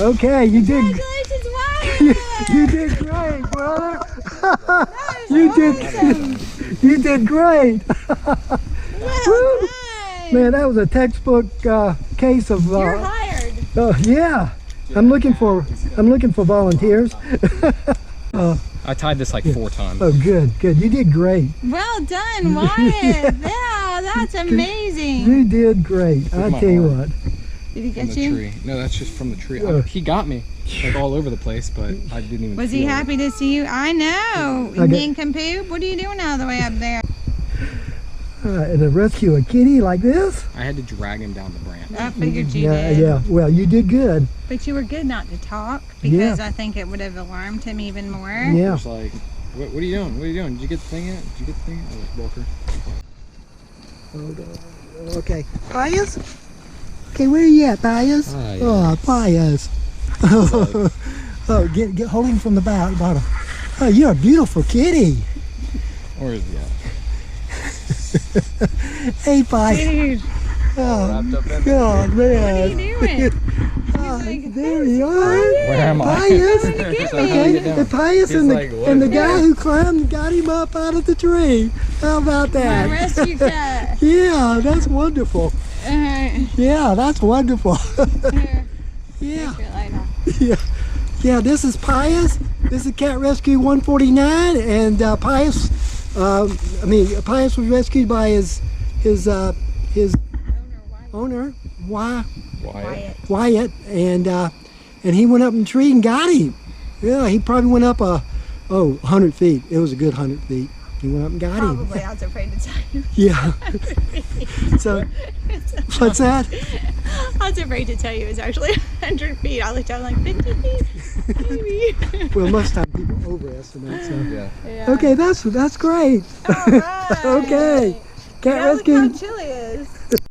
Okay, you did. Congratulations, Wyatt! You did great, brother. Awesome. You did great. Well done. Man, that was a textbook case of. You're hired. Oh yeah, I'm looking for volunteers. I tied this like 4 times. Oh, good. You did great. Well done, Wyatt. Yeah, that's amazing. You did great. I tell you what. Did he From get the you? tree. No, that's just from the tree. He got me like all over the place, but I didn't even. Was he feel it. happy to see you? I know. Nincompoop, what are you doing all the way up there? To rescue a kitty like this? I had to drag him down the branch. I figured you did. Yeah. Well, you did good. But you were good not to talk because I think it would have alarmed him even more. Yeah. It's like, what are you doing? What are you doing? Did you get the thing yet? Did you get the thing? Oh, Walker. Hold on. Okay. Pius? Okay, where are you at, Pius? Pius. Oh, Pius. Get hold him from the bottom. Oh, you're a beautiful kitty. Or is he at? Hey, Pius. Dude, Oh, Wrapped up in God, what are man. you doing? There you are. Where am I? Pius. Get me. Okay, the Pius and like, what the is guy who climbed got him up out of the tree. How about My that? rescue cat. Yeah, that's wonderful. Yeah, that's wonderful. Here, Yeah. take your light off. Yeah, this is Pius. This is Cat Rescue 149, and Pius. Pius was rescued by his owner, Wyatt, and he went up in the tree and got him. Yeah, he probably went up 100 feet. It was a good 100 feet. He went up and got him. Probably, I was afraid to tell you. Yeah. So, what's that? I was afraid to tell you it was actually 100 feet. I looked out like 50 feet, maybe. Well, most times people overestimate. So. Yeah. Yeah. Okay, that's great. All right. Okay. Cat Yeah, look Rescue. how chilly it is.